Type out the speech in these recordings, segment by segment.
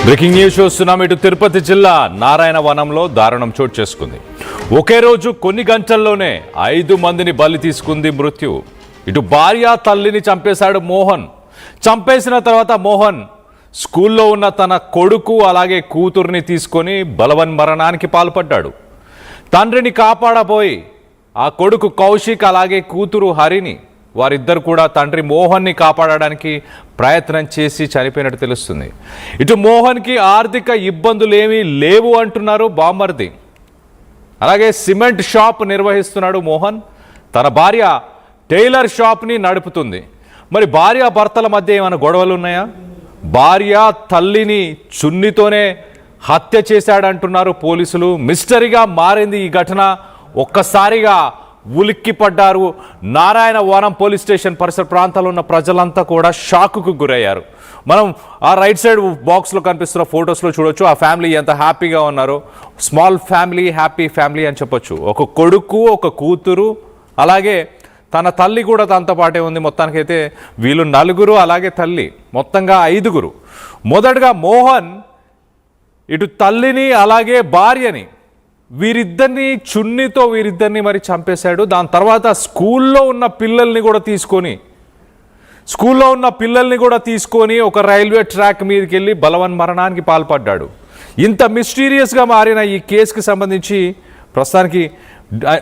Breaking news చూస్తున్నాం. ఇటు తిరుపతి జిల్లా నారాయణ వనంలో దారుణం చోటు చేసుకుంది. ఒకే రోజు కొన్ని గంటల్లోనే 5 మందిని బలి తీసుకుంది మృత్యు. ఇటు భార్య తల్లిని చంపేశాడు మోహన్. చంపేసిన తర్వాత మోహన్ స్కూల్లో ఉన్న తన కొడుకు అలాగే కూతుర్ని తీసుకొని బలవన్మరణానికి పాల్పడ్డాడు. తండ్రిని కాపాడబోయి ఆ కొడుకు కౌశిక్ అలాగే కూతురు హరిని వారిద్దరు కూడా తండ్రి మోహన్ని కాపాడడానికి ప్రయత్నం చేసి చనిపోయినట్టు తెలుస్తుంది. ఇటు మోహన్కి ఆర్థిక ఇబ్బందులు ఏమీ లేవు అంటున్నారు బామ్మర్ది. అలాగే సిమెంట్ షాప్ నిర్వహిస్తున్నాడు మోహన్. తన భార్య టైలర్ షాప్ని నడుపుతుంది. మరి భార్య భర్తల మధ్య ఏమైనా గొడవలు ఉన్నాయా? భార్య తల్లిని చున్నితోనే హత్య చేశాడంటున్నారు పోలీసులు. మిస్టరీగా మారింది ఈ ఘటన. ఒక్కసారిగా ఉలిక్కి పడ్డారు. నారాయణ వనం పోలీస్ స్టేషన్ పరిసర ప్రాంతాల్లో ఉన్న ప్రజలంతా కూడా షాకుకు గురయ్యారు. మనం ఆ రైట్ సైడ్ బాక్స్లో కనిపిస్తున్న ఫొటోస్లో చూడొచ్చు ఆ ఫ్యామిలీ ఎంత హ్యాపీగా ఉన్నారో. స్మాల్ ఫ్యామిలీ, హ్యాపీ ఫ్యామిలీ అని చెప్పొచ్చు. ఒక కొడుకు, ఒక కూతురు, అలాగే తన తల్లి కూడా తనతో పాటే ఉంది. మొత్తానికైతే వీళ్ళు 4, అలాగే తల్లి, మొత్తంగా 5. మొదటగా మోహన్ ఇటు తల్లిని అలాగే భార్యని వీరిద్దరిని చున్నితో మరి చంపేశాడు. దాని తర్వాత స్కూల్లో ఉన్న పిల్లల్ని కూడా తీసుకొని ఒక రైల్వే ట్రాక్ మీదకి వెళ్ళి బలవన్మరణానికి పాల్పడ్డాడు. ఇంత మిస్టీరియస్గా మారిన ఈ కేసుకి సంబంధించి ప్రస్తుతానికి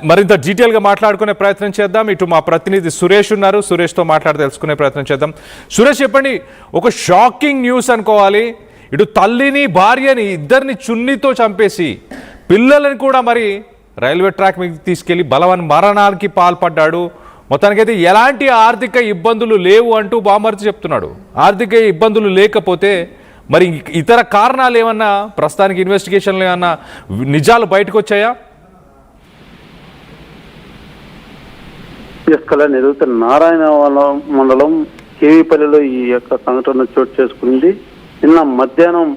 మరింత డీటెయిల్గా మాట్లాడుకునే ప్రయత్నం చేద్దాం. ఇటు మా ప్రతినిధి సురేష్ ఉన్నారు. సురేష్తో మాట్లాడి తెలుసుకునే ప్రయత్నం చేద్దాం. సురేష్, చెప్పండి, ఒక షాకింగ్ న్యూస్ అనుకోవాలి. ఇటు తల్లిని భార్యని ఇద్దరిని చున్నితో చంపేసి పిల్లలని కూడా మరి రైల్వే ట్రాక్ మీద తీసుకెళ్లి బలవన్మరణానికి పాల్పడ్డాడు. మొత్తానికైతే ఎలాంటి ఆర్థిక ఇబ్బందులు లేవు అంటూ బామ్మర్ది చెప్తున్నాడు. ఆర్థిక ఇబ్బందులు లేకపోతే మరి ఇతర కారణాలు ఏమన్నా ప్రస్తుతానికి ఇన్వెస్టిగేషన్లు ఏమన్నా నిజాలు బయటకు వచ్చాయా? నారాయణ మండలం కేవీపల్లిలో ఈ యొక్క సంఘటన చోటు చేసుకుంది. నిన్న మధ్యాహ్నం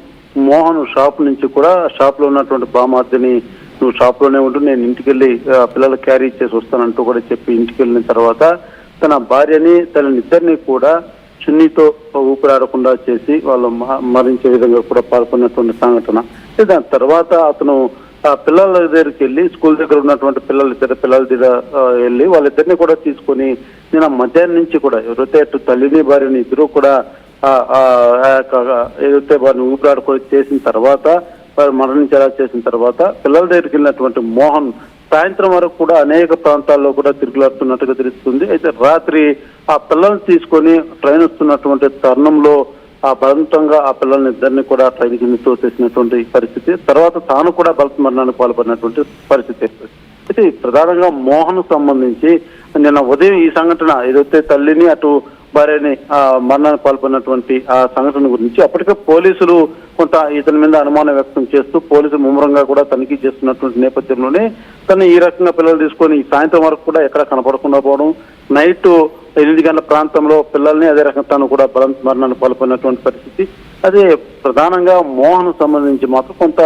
మోహన్ షాప్ నుంచి కూడా షాప్ లో ఉన్నటువంటి బామార్దిని, నువ్వు షాప్ లోనే ఉంటూ నేను ఇంటికి వెళ్ళి పిల్లలు క్యారీ ఇచ్చేసి వస్తానంటూ కూడా చెప్పి ఇంటికి వెళ్ళిన తర్వాత తన భార్యని తననిద్దరిని కూడా చున్నీతో ఊపిరాడకుండా చేసి వాళ్ళు మరించే విధంగా కూడా పాల్గొన్నటువంటి సంఘటన. దాని తర్వాత అతను ఆ పిల్లల దగ్గరికి వెళ్ళి స్కూల్ దగ్గర ఉన్నటువంటి పిల్లల దగ్గర వెళ్ళి వాళ్ళిద్దరిని కూడా తీసుకొని నేను మధ్యాహ్నం నుంచి కూడా ఎవరైతే అటు తల్లిని భార్యని ఇద్దరు కూడా ఏదైతే వారిని ఊపిరాడుకొని చేసిన తర్వాత వారు మరణించేలా చేసిన తర్వాత పిల్లల దగ్గరికి వెళ్ళినటువంటి మోహన్ సాయంత్రం వరకు కూడా అనేక ప్రాంతాల్లో కూడా తిరుగులాడుతున్నట్టుగా తెలుస్తుంది. అయితే రాత్రి ఆ పిల్లల్ని తీసుకొని ట్రైన్ వస్తున్నటువంటి తరుణంలో ఆ బలవంతంగా ఆ పిల్లల్ని ఇద్దరిని కూడా ట్రైన్ కింద తోసేసినటువంటి పరిస్థితి. తర్వాత తాను కూడా బలత మరణానికి పాల్పడినటువంటి పరిస్థితి. అయితే ప్రధానంగా మోహన్ సంబంధించి నిన్న ఉదయం ఈ సంఘటన ఏదైతే తల్లిని అటు భార్యని మరణానికి పాల్పడినటువంటి ఆ సంఘటన గురించి అప్పటికే పోలీసులు కొంత ఇతని మీద అనుమానం వ్యక్తం చేస్తూ పోలీసులు ముమ్మరంగా కూడా తనిఖీ చేస్తున్నటువంటి నేపథ్యంలోనే తను ఈ రకంగా పిల్లలు తీసుకొని సాయంత్రం వరకు కూడా ఎక్కడ కనపడకుండా పోవడం, నైట్ 8 గంటల ప్రాంతంలో పిల్లల్ని అదే రకంగా తను కూడా మరణానికి పాల్పడినటువంటి పరిస్థితి. అదే ప్రధానంగా మోహన్ సంబంధించి మాత్రం కొంత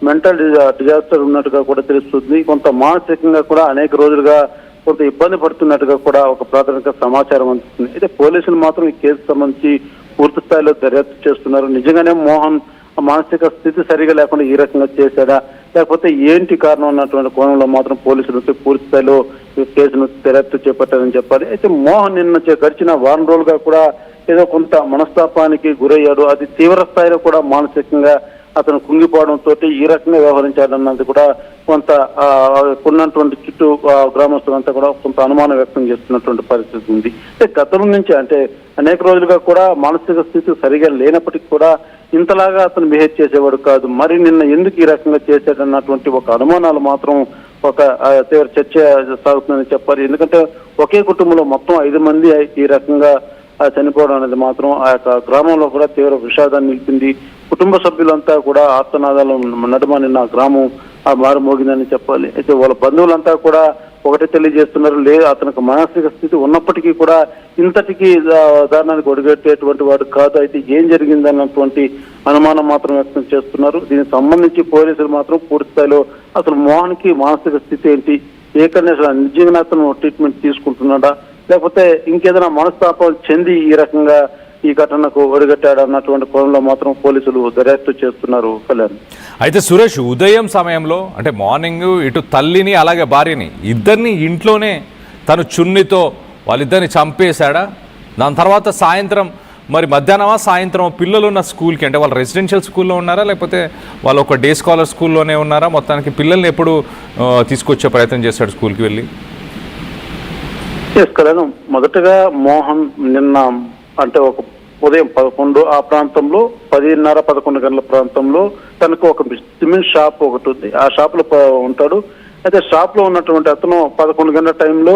మెంటల్ డిజాస్టర్ ఉన్నట్టుగా కూడా తెలుస్తుంది. కొంత మానసికంగా కూడా అనేక రోజులుగా కొంత ఇబ్బంది పడుతున్నట్టుగా కూడా ఒక ప్రాథమిక సమాచారం అందుతుంది. అయితే పోలీసులు మాత్రం ఈ కేసు సంబంధించి పూర్తి స్థాయిలో దర్యాప్తు చేస్తున్నారు. నిజంగానే మోహన్ మానసిక స్థితి సరిగా లేకుండా ఈ రకంగా చేశాడా, లేకపోతే ఏంటి కారణం అన్నటువంటి కోణంలో మాత్రం పోలీసులు పూర్తి స్థాయిలో ఈ కేసును దర్యాప్తు చేపట్టారని చెప్పాలి. అయితే మోహన్ నిన్న గడిచిన వారం రోజులుగా కూడా ఏదో కొంత మనస్తాపానికి గురయ్యాడు. అది తీవ్ర స్థాయిలో కూడా మానసికంగా అతను కుంగిపోవడంతో ఈ రకంగా వ్యవహరించాడన్నది కూడా కొంత ఉన్నటువంటి చుట్టూ గ్రామస్తులంతా కూడా కొంత అనుమానం వ్యక్తం చేస్తున్నటువంటి పరిస్థితి ఉంది. గతం నుంచి అంటే అనేక రోజులుగా కూడా మానసిక స్థితి సరిగా లేనప్పటికీ కూడా ఇంతలాగా అతను బిహేవ్ చేసేవాడు కాదు. మరి నిన్న ఎందుకు ఈ రకంగా చేశాడన్నటువంటి ఒక అనుమానాలు మాత్రం ఒక తీవ్ర చర్చ సాగుతుందని చెప్పాలి. ఎందుకంటే ఒకే కుటుంబంలో మొత్తం 5 మంది ఈ రకంగా చనిపోవడం అనేది మాత్రం ఆ యొక్క గ్రామంలో కూడా తీవ్ర విషాదాన్ని నిలిపింది. కుటుంబ సభ్యులంతా కూడా ఆర్తనాదాలు నడుమ నిన్న గ్రామం మారుమోగిందని చెప్పాలి. అయితే వాళ్ళ బంధువులంతా కూడా ఒకటే తెలియజేస్తున్నారు, లేదు అతనికి మానసిక స్థితి ఉన్నప్పటికీ కూడా ఇంతటికి దారుణానికి ఒడిగట్టేటువంటి వాడు కాదు. అయితే ఏం జరిగిందన్నటువంటి అనుమానం మాత్రం వ్యక్తం చేస్తున్నారు. దీనికి సంబంధించి పోలీసులు మాత్రం పూర్తి స్థాయిలో అసలు మోహన్కి మానసిక స్థితి ఏంటి, ఏ కండిషన్ నిజంగా అతను ట్రీట్మెంట్ తీసుకుంటున్నాడా, లేకపోతే ఇంకేదైనా మనస్తాపాలు చెంది ఈ రకంగా ఈ ఘటనకు ఒడిగట్టాడు అన్నటువంటి కోణంలో మాత్రం పోలీసులు దర్యాప్తు చేస్తున్నారు. కళ్యాణ్, అయితే సురేష్, ఉదయం సమయంలో అంటే మార్నింగ్ ఇటు తల్లిని అలాగే భార్యని ఇద్దరిని ఇంట్లోనే తను చున్నితో వాళ్ళిద్దరిని చంపేశాడా? దాని తర్వాత సాయంత్రం మరి మధ్యాహ్నమా సాయంత్రం పిల్లలు ఉన్న స్కూల్కి, అంటే వాళ్ళు రెసిడెన్షియల్ స్కూల్లో ఉన్నారా లేకపోతే వాళ్ళు ఒక డే స్కాలర్ స్కూల్లోనే ఉన్నారా? మొత్తానికి పిల్లల్ని ఎప్పుడు తీసుకొచ్చే ప్రయత్నం చేశాడు స్కూల్కి వెళ్ళి? కళ్యాణ్, మొదటగా మోహన్ నిన్న అంటే ఒక ఉదయం 11 ఆ ప్రాంతంలో 10:30-11 గంటల ప్రాంతంలో తనకు ఒక సిమెంట్ షాప్ ఒకటి ఉంది. ఆ షాప్ లో ఉంటాడు. అయితే షాప్ లో ఉన్నటువంటి అతను 11 గంటల టైంలో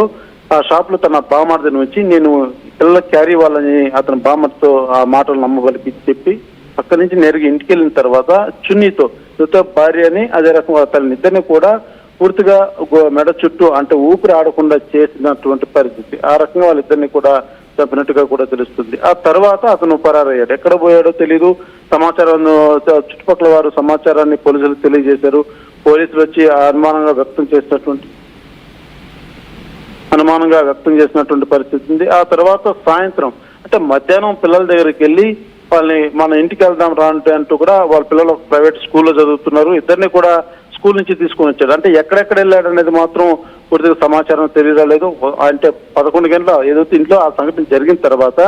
ఆ షాప్ లో తన బామార్దిని వచ్చి నేను పిల్లల క్యారీ వాళ్ళని అతని బామర్తో ఆ మాటలు నమ్మబలికి చెప్పి అక్కడి నుంచి నేరుగా ఇంటికి వెళ్ళిన తర్వాత చున్నీతో భార్యని అదే రకంగా తల్లిని ఇద్దరిని కూడా పూర్తిగా మెడ చుట్టూ అంటే ఊపిరి ఆడకుండా చేసినటువంటి పరిస్థితి. ఆ రకంగా వాళ్ళిద్దరిని కూడా చంపినట్టుగా కూడా తెలుస్తుంది. ఆ తర్వాత అతను పరారయ్యాడు. ఎక్కడ పోయాడో తెలీదు. సమాచారం చుట్టుపక్కల వారు సమాచారాన్ని పోలీసులకు తెలియజేశారు. పోలీసులు వచ్చి అనుమానంగా వ్యక్తం చేసినటువంటి పరిస్థితి ఉంది. ఆ తర్వాత సాయంత్రం అంటే మధ్యాహ్నం పిల్లల దగ్గరికి వెళ్ళి వాళ్ళని మన ఇంటికి వెళ్దాం రా అంటూ కూడా వాళ్ళ పిల్లలు ప్రైవేట్ స్కూల్లో చదువుతున్నారు. ఇద్దరిని కూడా స్కూల్ నుంచి తీసుకొని వచ్చాడు. అంటే ఎక్కడెక్కడ వెళ్ళాడు అనేది మాత్రం పూర్తిగా సమాచారం తెలియరాలేదు. అంటే 11 గంటల ఏదైతే ఇంట్లో ఆ సంఘటన జరిగిన తర్వాత